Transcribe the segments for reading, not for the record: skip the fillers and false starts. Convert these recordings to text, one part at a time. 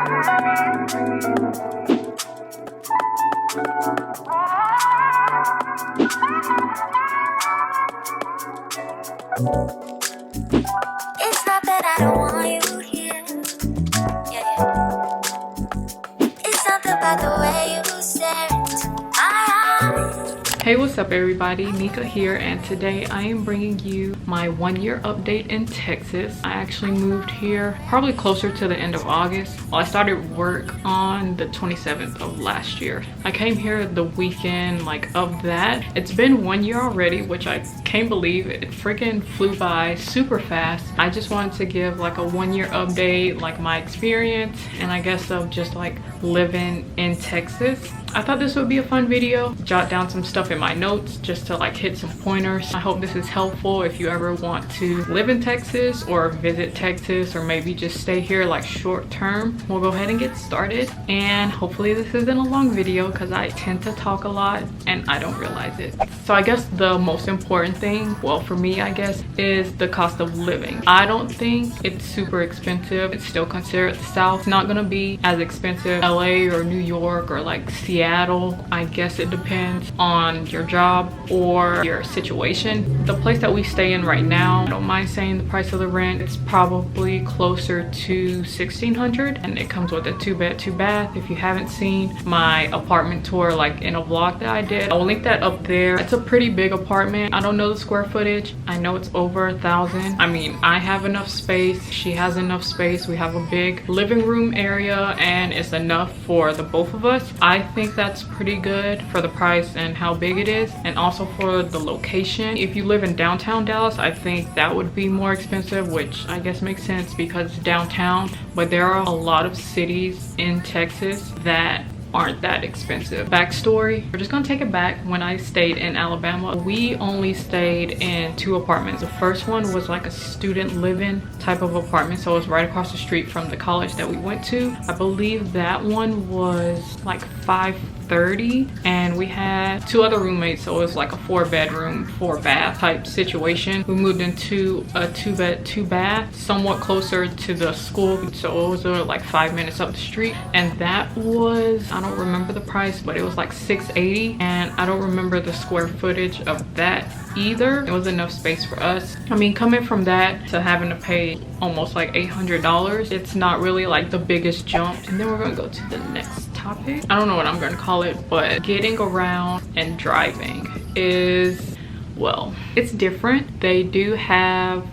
It's not that I don't want you here. Yeah. It's something about the way you stare into my eyes. Hey, what's up everybody? Nika here, and today I am bringing you my 1-year update in Texas. I actually moved here probably closer to the end of August. Well, I started work on the 27th of last year. I came here the weekend of that. It's been 1 year already, which I can't believe. It freaking flew by super fast. I just wanted to give like a 1-year update, like my experience, and I guess of just like living in Texas. I thought this would be a fun video. Jot down some stuff in my notes just to like hit some pointers. I hope this is helpful if you ever want to live in Texas or visit Texas, or maybe just stay here like short term. We'll go ahead and get started, and hopefully this isn't a long video because I tend to talk a lot and I don't realize it. So I guess the most important thing, well for me I guess, is the cost of living. I don't think it's super expensive. It's still considered the South. It's not gonna be as expensive LA or New York or like Seattle. I guess it depends on your job or your situation. The place that we stay in right now, I don't mind saying the price of the rent, it's probably closer to $1,600, and it comes with a 2-bed 2-bath. If you haven't seen my apartment tour like in a vlog that I did, I'll link that up there. It's a pretty big apartment. I don't know the square footage. I know it's over 1,000. I mean, I have enough space, she has enough space. We have a big living room area and it's enough for the both of us. I think that's pretty good for the price and how big it is, and also for the location. If you live in downtown Dallas, I think that would be more expensive, which I guess makes sense because it's downtown, but there are a lot of cities in Texas that aren't that expensive. Backstory, we're just gonna take it back. When I stayed in Alabama, we only stayed in 2 apartments. The first one was like a student living type of apartment, so it was right across the street from the college that we went to. I believe that one was like $530, and we had 2 other roommates, so it was like a 4-bedroom 4-bath type situation. We moved into a 2-bed 2-bath somewhat closer to the school, so it was like 5 minutes up the street, and that was, I don't remember the price, but it was like $680, and I don't remember the square footage of that either. It was enough space for us. I mean, coming from that to having to pay almost like $800, it's not really like the biggest jump. And then we're gonna go to the next topic. I don't know what I'm gonna call it, but getting around and driving is, well, it's different. They do have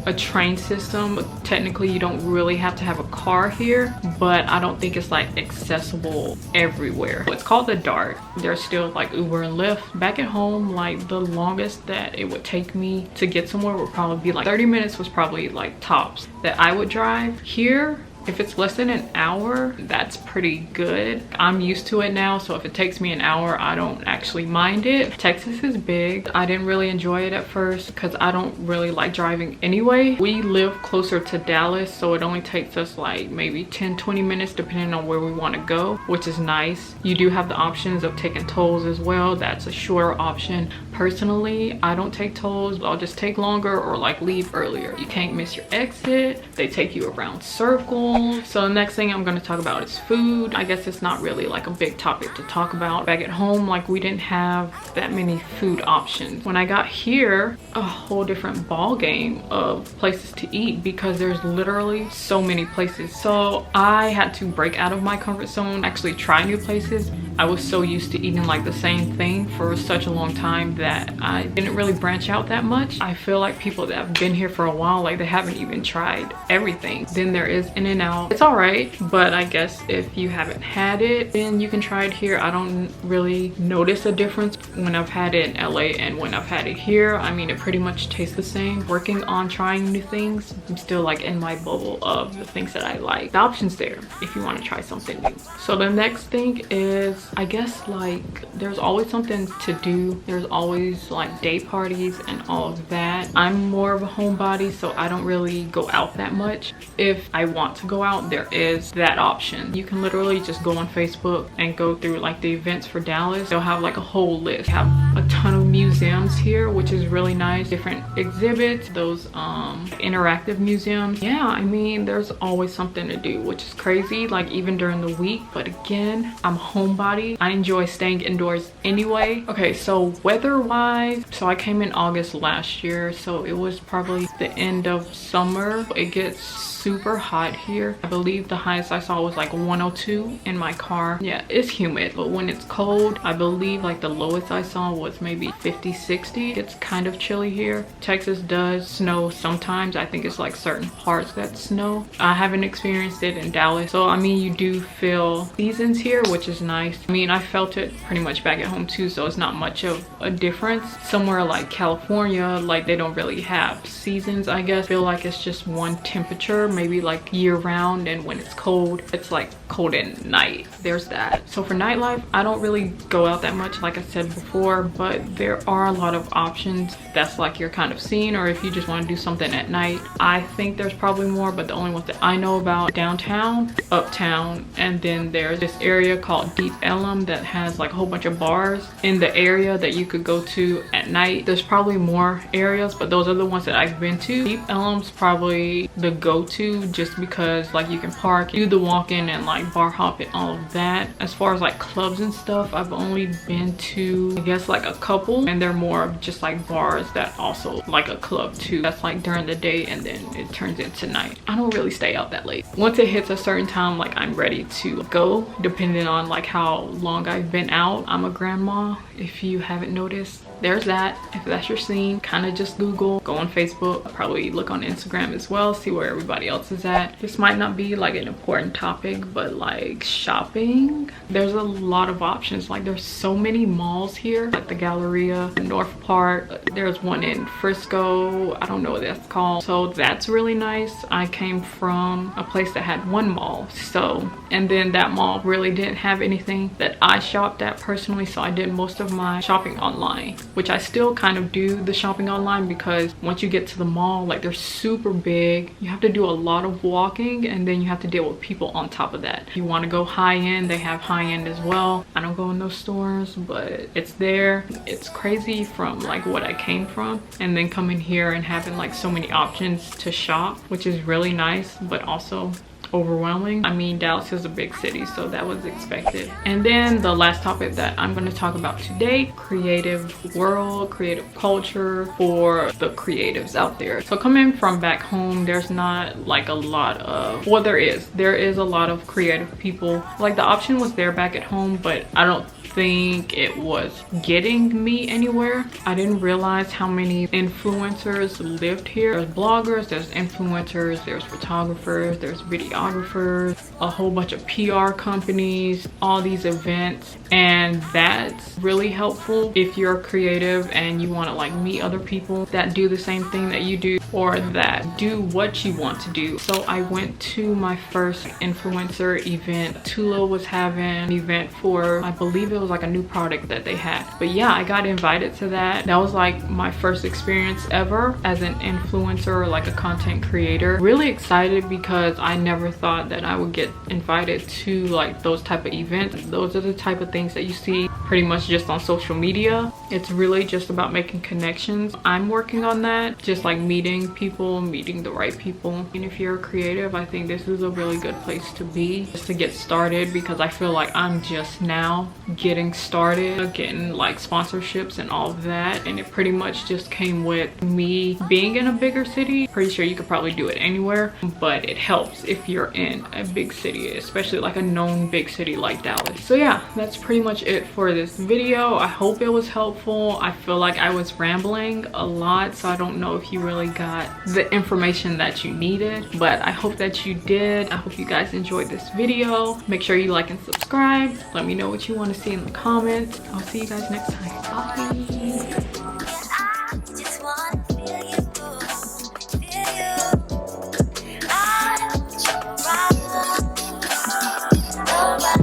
a train system. Technically you don't really have to have a car here, but I don't think it's like accessible everywhere. It's called the DART. There's still like Uber and Lyft. Back at home, like the longest that it would take me to get somewhere would probably be like 30 minutes was probably like tops that I would drive. Here, if it's less than an hour, that's pretty good. I'm used to it now, so if it takes me an hour, I don't actually mind it. Texas is big. I didn't really enjoy it at first because I don't really like driving anyway. We live closer to Dallas, so it only takes us like maybe 10-20 minutes depending on where we want to go, which is nice. You do have the options of taking tolls as well. That's a shorter option. Personally, I don't take tolls. I'll just take longer or like leave earlier. You can't miss your exit. They take you around circles. So the next thing I'm going to talk about is food. I guess it's not really like a big topic to talk about. Back at home, like we didn't have that many food options. When I got here, a whole different ball game of places to eat because there's literally so many places. So I had to break out of my comfort zone, actually try new places. I was so used to eating like the same thing for such a long time that I didn't really branch out that much. I feel like people that have been here for a while, like they haven't even tried everything. Then there is In-N-Out. It's all right, but I guess if you haven't had it, then you can try it here. I don't really notice a difference when I've had it in LA and when I've had it here. I mean, it pretty much tastes the same. Working on trying new things, I'm still like in my bubble of the things that I like. The option's there if you want to try something new. So the next thing is, I guess like there's always something to do. There's always like day parties and all of that. I'm more of a homebody, so I don't really go out that much. If I want to go out, there is that option. You can literally just go on Facebook and go through like the events for Dallas. They'll have like a whole list. They have a ton of museums here, which is really nice. Different exhibits, those interactive museums. Yeah, I mean, there's always something to do, which is crazy, like even during the week. But again, I'm a homebody. I enjoy staying indoors anyway. Okay, so weather-wise, so I came in August last year, so it was probably the end of summer. It gets super hot here. I believe the highest I saw was like 102 in my car. Yeah, it's humid, but when it's cold, I believe like the lowest I saw was maybe 50, 60. It's kind of chilly here. Texas does snow sometimes. I think it's like certain parts that snow. I haven't experienced it in Dallas. So I mean, you do feel seasons here, which is nice. I mean, I felt it pretty much back at home too, so it's not much of a difference. Somewhere like California, like they don't really have seasons, I guess. I feel like it's just one temperature, maybe like year round, and when it's cold, it's like cold at night. There's that. So for nightlife, I don't really go out that much, like I said before, but there are a lot of options. That's like your kind of scene, or if you just want to do something at night. I think there's probably more, but the only ones that I know about: downtown, uptown, and then there's this area called Deep Ellum that has like a whole bunch of bars in the area that you could go to at night. There's probably more areas, but those are the ones that I've been to. Deep Ellum's probably the go-to, just because like you can park, do the walk-in, and like bar hop and all of that. As far as like clubs and stuff, I've only been to, I guess, like a couple, and they're more of just like bars that also like a club too. That's like during the day and then it turns into night. I don't really stay out that late. Once it hits a certain time, like I'm ready to go, depending on like how long I've been out. I'm a grandma, if you haven't noticed. There's that. If that's your scene, kind of just Google, go on Facebook, probably look on Instagram as well, see where everybody else is at. This might not be like an important topic, but like shopping, there's a lot of options. Like there's so many malls here, like the Galleria, North Park. There's one in Frisco, I don't know what that's called. So that's really nice. I came from a place that had one mall, so, and then that mall really didn't have anything that I shopped at personally, so I did most of my shopping online, which I still kind of do the shopping online, because once you get to the mall, like they're super big. You have to do a lot of walking, and then you have to deal with people on top of that. If you want to go high end, they have high end as well. I don't go in those stores, but it's there. It's crazy from like what I came from, and then coming here and having like so many options to shop, which is really nice, but also overwhelming. I mean, Dallas is a big city, so that was expected. And then the last topic that I'm going to talk about today: creative world, creative culture for the creatives out there. So coming from back home, there's not like a lot of, well, there is a lot of creative people. Like the option was there back at home, but I don't think it was getting me anywhere. I didn't realize how many influencers lived here. There's bloggers, there's influencers, there's photographers, there's videographers, a whole bunch of PR companies, all these events, and that's really helpful if you're creative and you want to like meet other people that do the same thing that you do, or that do what you want to do. So I went to my first influencer event. Tula was having an event for, I believe it was like a new product that they had. But yeah, I got invited to that. That was like my first experience ever as an influencer, or like a content creator. Really excited, because I never thought that I would get invited to like those type of events. Those are the type of things that you see pretty much just on social media. It's really just about making connections. I'm working on that, just like meeting people, meeting the right people. And if you're a creative, I think this is a really good place to be, just to get started, because I feel like I'm just now getting started, getting like sponsorships and all of that, and it pretty much just came with me being in a bigger city. Pretty sure you could probably do it anywhere, but it helps if you're in a big city, especially like a known big city like Dallas. So yeah, that's pretty much it for this video. I hope it was helpful. I feel like I was rambling a lot, so I don't know if you really got the information that you needed, but I hope that you did. I hope you guys enjoyed this video. Make sure you like and subscribe. Let me know what you want to see in the comments. I'll see you guys next time. Bye.